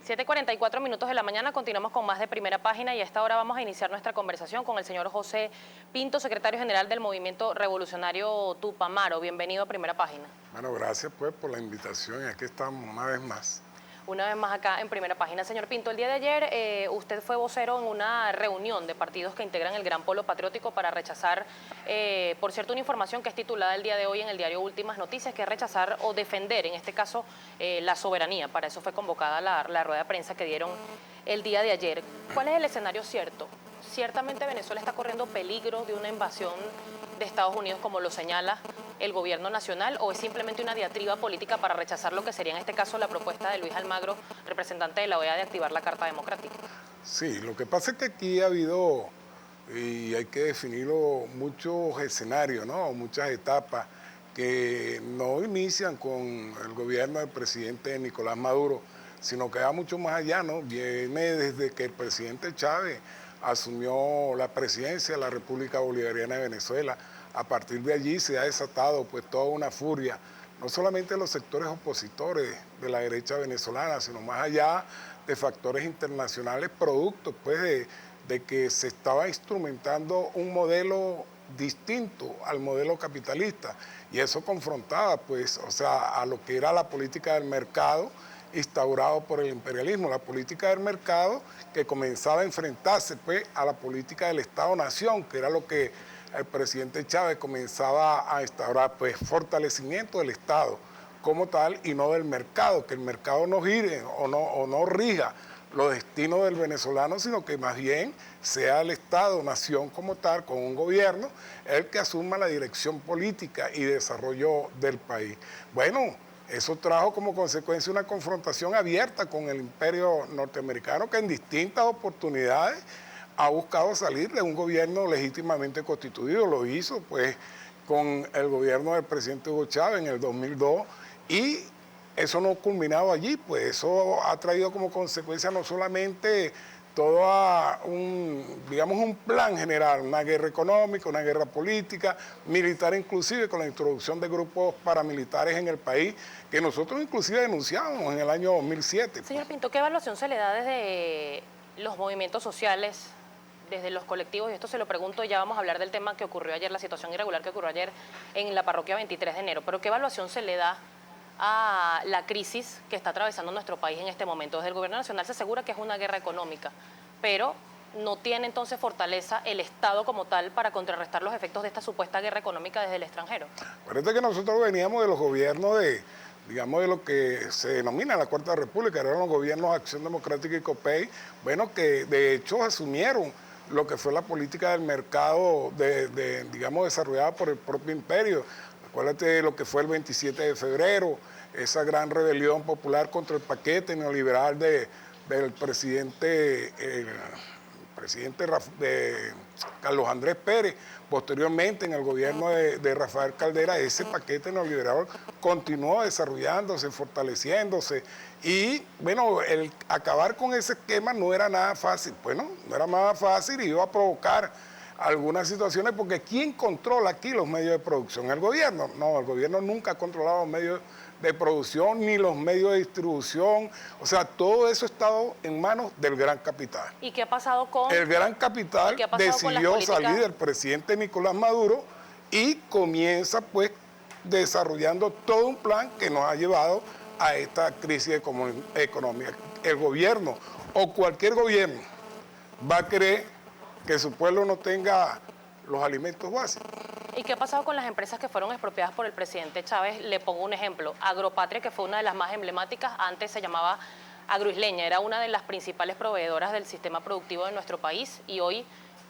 7:44 de la mañana, continuamos con más de Primera Página y a esta hora vamos a iniciar nuestra conversación con el señor José Pinto, secretario general del Movimiento Revolucionario Tupamaro. Bienvenido a Primera Página. Bueno, gracias pues por la invitación y aquí estamos una vez más. Una vez más acá en Primera Página. Señor Pinto, el día de ayer usted fue vocero en una reunión de partidos que integran el Gran Polo Patriótico para rechazar, por cierto, una información que es titulada el día de hoy en el diario Últimas Noticias, que es rechazar o defender, en este caso, la soberanía. Para eso fue convocada la rueda de prensa que dieron el día de ayer. ¿Cuál es el escenario cierto? Ciertamente Venezuela está corriendo peligro de una invasión de Estados Unidos, como lo señala el gobierno nacional, o es simplemente una diatriba política para rechazar lo que sería en este caso la propuesta de Luis Almagro, representante de la OEA, de activar la Carta Democrática? Sí, lo que pasa es que aquí ha habido, y hay que definirlo, muchos escenarios, ¿no? Muchas etapas que no inician con el gobierno del presidente Nicolás Maduro, sino que va mucho más allá, ¿no? Viene desde que el presidente Chávez asumió la presidencia de la República Bolivariana de Venezuela. A partir de allí se ha desatado pues toda una furia, no solamente de los sectores opositores de la derecha venezolana, sino más allá de factores internacionales, producto pues de que se estaba instrumentando un modelo distinto al modelo capitalista, y eso confrontaba pues, o sea, a lo que era la política del mercado instaurado por el imperialismo, la política del mercado que comenzaba a enfrentarse pues a la política del Estado-Nación, que era lo que el presidente Chávez comenzaba a instaurar, pues fortalecimiento del Estado como tal y no del mercado, que el mercado no gire o no rija los destinos del venezolano, sino que más bien sea el Estado-Nación como tal, con un gobierno, el que asuma la dirección política y desarrollo del país. Bueno, eso trajo como consecuencia una confrontación abierta con el imperio norteamericano, que en distintas oportunidades ha buscado salir de un gobierno legítimamente constituido. Lo hizo pues con el gobierno del presidente Hugo Chávez en el 2002, y eso no ha culminado allí, pues eso ha traído como consecuencia no solamente todo digamos, un plan general, una guerra económica, una guerra política, militar inclusive, con la introducción de grupos paramilitares en el país, que nosotros inclusive denunciamos en el año 2007. Señor Pinto, ¿qué evaluación se le da desde los movimientos sociales, desde los colectivos? Y esto se lo pregunto, ya vamos a hablar del tema que ocurrió ayer, la situación irregular que ocurrió ayer en la parroquia 23 de enero, pero ¿qué evaluación se le da a la crisis que está atravesando nuestro país en este momento? Desde el gobierno nacional se asegura que es una guerra económica, pero no tiene entonces fortaleza el Estado como tal para contrarrestar los efectos de esta supuesta guerra económica desde el extranjero. Parece que nosotros veníamos de los gobiernos digamos, de lo que se denomina la Cuarta República, eran los gobiernos de Acción Democrática y COPEI, bueno, que de hecho asumieron lo que fue la política del mercado, digamos, desarrollada por el propio imperio. Acuérdate de lo que fue el 27 de febrero, esa gran rebelión popular contra el paquete neoliberal del presidente, de Carlos Andrés Pérez. Posteriormente, en el gobierno de Rafael Caldera, ese paquete neoliberal continuó desarrollándose, fortaleciéndose. Y bueno, el acabar con ese esquema no era nada fácil. Bueno, no era nada fácil y iba a provocar algunas situaciones, porque ¿quién controla aquí los medios de producción? ¿El gobierno? No, el gobierno nunca ha controlado los medios de producción ni los medios de distribución. O sea, todo eso ha estado en manos del gran capital. ¿Y qué ha pasado con...? El gran capital decidió salir del presidente Nicolás Maduro y comienza pues desarrollando todo un plan que nos ha llevado a esta crisis económica. El gobierno o cualquier gobierno va a querer que su pueblo no tenga los alimentos básicos. ¿Y qué ha pasado con las empresas que fueron expropiadas por el presidente Chávez? Le pongo un ejemplo. Agropatria, que fue una de las más emblemáticas, antes se llamaba Agroisleña, era una de las principales proveedoras del sistema productivo de nuestro país, y hoy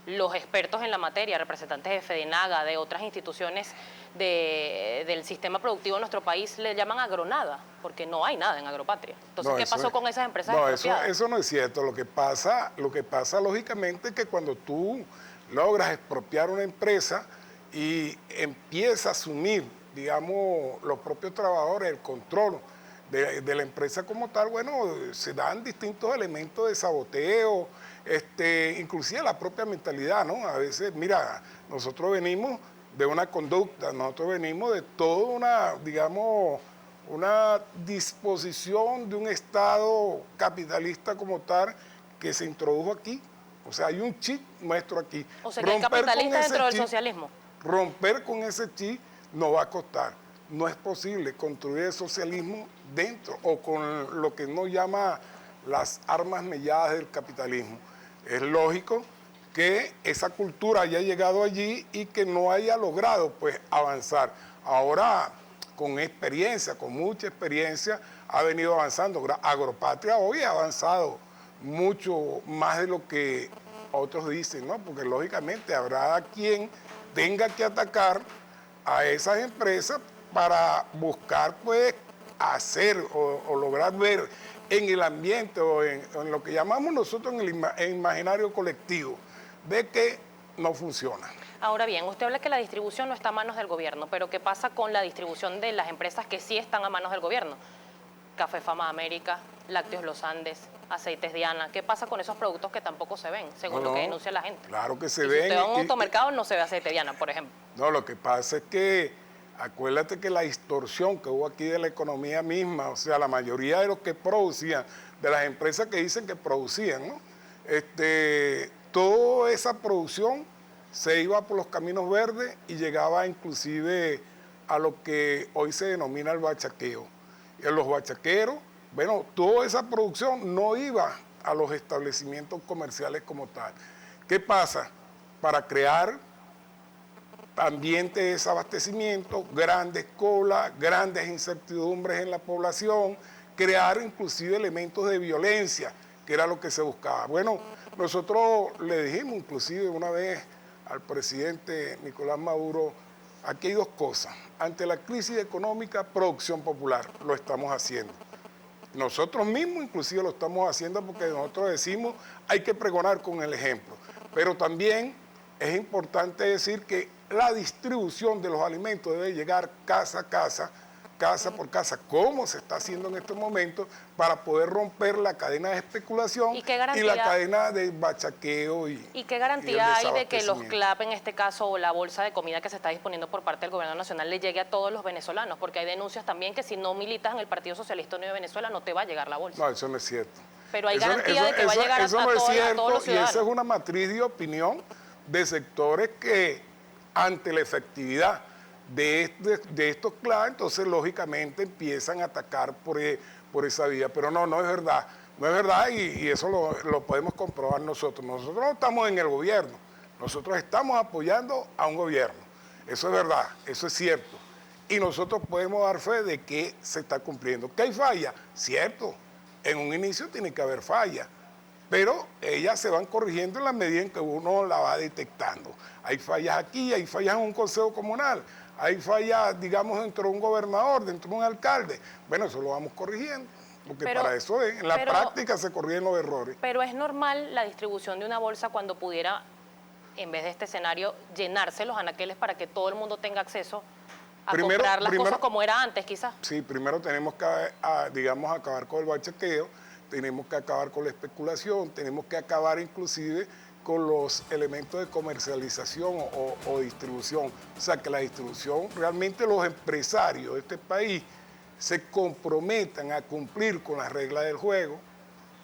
los expertos en la materia, representantes de FEDENAGA, de otras instituciones del sistema productivo de nuestro país, le llaman agronada, porque no hay nada en Agropatria. Entonces, ¿qué pasó con esas empresas expropiadas? Eso no es cierto. Lo que pasa lógicamente es que cuando tú logras expropiar una empresa y empieza a asumir, digamos, los propios trabajadores el control de la empresa como tal, bueno, se dan distintos elementos de saboteo, inclusive la propia mentalidad, ¿no? A veces, mira, nosotros venimos de una conducta, nosotros venimos de toda una, digamos, una disposición de un Estado capitalista como tal que se introdujo aquí. O sea, hay un chip nuestro aquí. O sea, que el capitalista dentro del chip, socialismo. Romper con ese chip nos va a costar. No es posible construir el socialismo dentro o con lo que uno llama las armas melladas del capitalismo. Es lógico que esa cultura haya llegado allí y que no haya logrado pues avanzar. Ahora, con experiencia, con mucha experiencia, ha venido avanzando. Agropatria hoy ha avanzado mucho más de lo que otros dicen, ¿no? Porque lógicamente habrá quien tenga que atacar a esas empresas para buscar pues hacer o lograr ver en el ambiente o en lo que llamamos nosotros en el imaginario colectivo de que no funciona. Ahora bien, usted habla que la distribución no está a manos del gobierno, pero ¿qué pasa con la distribución de las empresas que sí están a manos del gobierno? Café Fama América, Lácteos Los Andes, Aceites Diana. ¿Qué pasa con esos productos que tampoco se ven, según lo que denuncia la gente? Claro que se ven. Si usted va a un automercado, no se ve Aceite Diana, por ejemplo. No, lo que pasa es que, acuérdate que la distorsión que hubo aquí de la economía misma, o sea, la mayoría de los que producían, de las empresas que dicen que producían, ¿no? Toda esa producción se iba por los caminos verdes y llegaba inclusive a lo que hoy se denomina el bachaqueo. Y los bachaqueros, bueno, toda esa producción no iba a los establecimientos comerciales como tal. ¿Qué pasa? Para crear ambiente de desabastecimiento, grandes colas, grandes incertidumbres en la población, crear inclusive elementos de violencia, que era lo que se buscaba. Bueno, nosotros le dijimos inclusive una vez al presidente Nicolás Maduro, aquí hay dos cosas. Ante la crisis económica, producción popular, lo estamos haciendo. Nosotros mismos inclusive lo estamos haciendo porque nosotros decimos hay que pregonar con el ejemplo. Pero también es importante decir que la distribución de los alimentos debe llegar casa a casa, casa por casa, como se está haciendo en estos momentos, para poder romper la cadena de especulación y la cadena de bachaqueo. ¿Y qué garantía hay de que los CLAP, en este caso, o la bolsa de comida que se está disponiendo por parte del gobierno nacional, le llegue a todos los venezolanos? Porque hay denuncias también que si no militas en el Partido Socialista Unido de Venezuela no te va a llegar la bolsa. No, eso no es cierto. Pero hay garantía de que va a llegar a todos los ciudadanos. Y esa es una matriz de opinión de sectores que, ante la efectividad de estos CLAP, entonces lógicamente empiezan a atacar por esa vía. Pero no es verdad. No es verdad y eso lo podemos comprobar nosotros. Nosotros no estamos en el gobierno, nosotros estamos apoyando a un gobierno. Eso es verdad, eso es cierto. Y nosotros podemos dar fe de que se está cumpliendo. ¿Que hay falla? Cierto, en un inicio tiene que haber falla, pero ellas se van corrigiendo en la medida en que uno la va detectando. Hay fallas aquí, hay fallas en un consejo comunal, hay fallas, digamos, dentro de un gobernador, dentro de un alcalde. Bueno, eso lo vamos corrigiendo, porque para eso en la práctica se corrigen los errores. Pero es normal la distribución de una bolsa cuando pudiera, en vez de este escenario, llenarse los anaqueles para que todo el mundo tenga acceso a comprar las cosas como era antes, quizás. Sí, primero tenemos que, digamos, acabar con el bachaqueo, tenemos que acabar con la especulación, tenemos que acabar inclusive con los elementos de comercialización o distribución. O sea, que la distribución, realmente los empresarios de este país se comprometan a cumplir con las reglas del juego,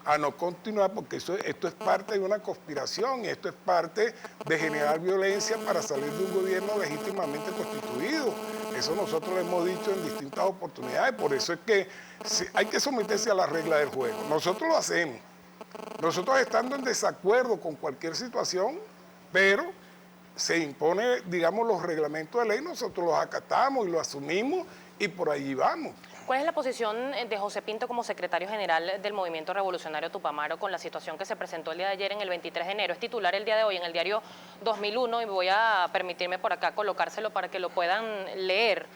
a no continuar, porque esto es parte de una conspiración, y esto es parte de generar violencia para salir de un gobierno legítimamente constituido. Eso nosotros lo hemos dicho en distintas oportunidades, por eso es que hay que someterse a las reglas del juego. Nosotros lo hacemos. Nosotros estando en desacuerdo con cualquier situación, pero se impone, digamos, los reglamentos de ley, nosotros los acatamos y los asumimos y por allí vamos. ¿Cuál es la posición de José Pinto como secretario general del Movimiento Revolucionario Tupamaro con la situación que se presentó el día de ayer en el 23 de enero? Es titular el día de hoy en el diario 2001 y voy a permitirme por acá colocárselo para que lo puedan leer.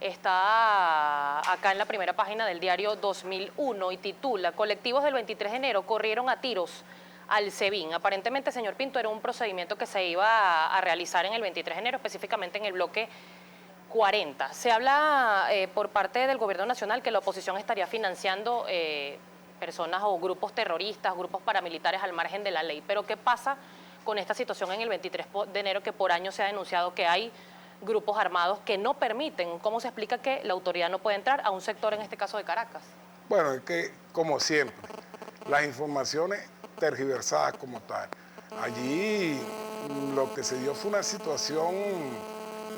Está acá en la primera página del diario 2001 y titula: colectivos del 23 de enero corrieron a tiros al SEBIN. Aparentemente, señor Pinto, era un procedimiento que se iba a realizar en el 23 de enero, específicamente en el bloque 40. Se habla por parte del gobierno nacional que la oposición estaría financiando personas o grupos terroristas, grupos paramilitares al margen de la ley. Pero ¿qué pasa con esta situación en el 23 de enero que por año se ha denunciado que hay grupos armados que no permiten. ¿Cómo se explica que la autoridad no puede entrar a un sector, en este caso de Caracas? Bueno, es que, como siempre, las informaciones tergiversadas como tal. Allí lo que se dio fue una situación,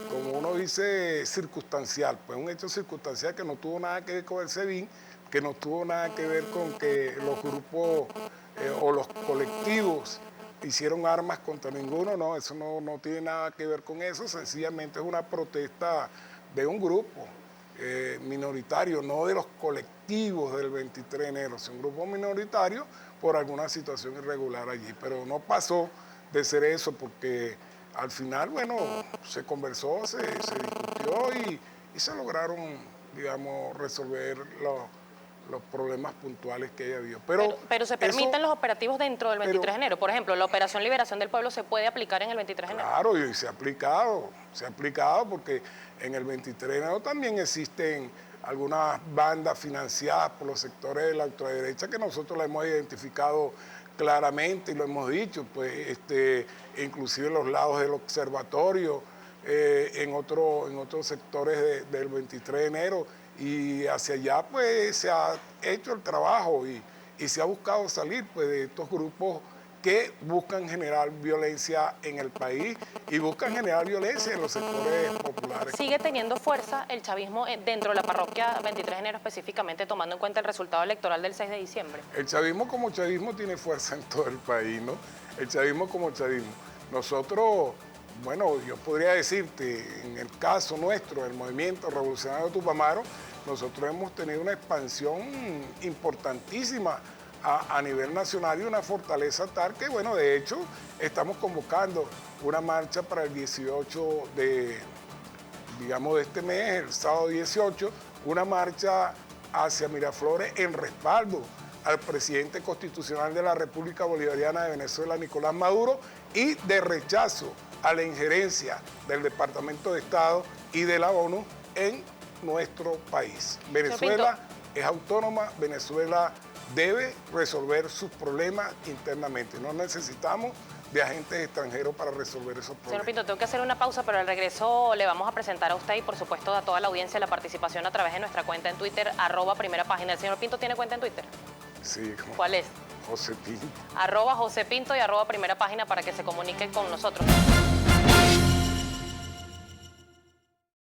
como uno dice, circunstancial, pues un hecho circunstancial que no tuvo nada que ver con el SEBIN, que no tuvo nada que ver con que los grupos o los colectivos hicieron armas contra ninguno, no, eso no tiene nada que ver con eso, sencillamente es una protesta de un grupo minoritario, no de los colectivos del 23 de enero, es un grupo minoritario por alguna situación irregular allí, pero no pasó de ser eso porque al final, bueno, se conversó, se discutió y se lograron, digamos, resolver los problemas puntuales que haya habido. Pero se permiten los operativos dentro del 23 de enero. Por ejemplo, la Operación Liberación del Pueblo se puede aplicar en el 23 de enero. Claro, y se ha aplicado porque en el 23 de enero también existen algunas bandas financiadas por los sectores de la ultraderecha que nosotros la hemos identificado claramente y lo hemos dicho, pues inclusive los lados del observatorio, en otros sectores del 23 de enero, y hacia allá pues se ha hecho el trabajo y se ha buscado salir pues de estos grupos que buscan generar violencia en el país y buscan generar violencia en los sectores populares. ¿Sigue teniendo fuerza el chavismo dentro de la parroquia 23 de enero específicamente, tomando en cuenta el resultado electoral del 6 de diciembre? El chavismo como chavismo tiene fuerza en todo el país, ¿no? El chavismo como chavismo. Nosotros, bueno, yo podría decirte, en el caso nuestro, el Movimiento Revolucionario Tupamaro, nosotros hemos tenido una expansión importantísima a nivel nacional y una fortaleza tal que, bueno, de hecho, estamos convocando una marcha para el 18 de este mes, el sábado 18, una marcha hacia Miraflores en respaldo al presidente constitucional de la República Bolivariana de Venezuela, Nicolás Maduro, y de rechazo a la injerencia del Departamento de Estado y de la ONU en nuestro país. Venezuela es autónoma, Venezuela debe resolver sus problemas internamente. No necesitamos de agentes extranjeros para resolver esos problemas. Señor Pinto, tengo que hacer una pausa, pero al regreso le vamos a presentar a usted y por supuesto a toda la audiencia la participación a través de nuestra cuenta en Twitter, @primerapágina. ¿El señor Pinto tiene cuenta en Twitter? Sí. ¿Cuál es? José Pinto. @José Pinto y @primerapágina para que se comuniquen con nosotros.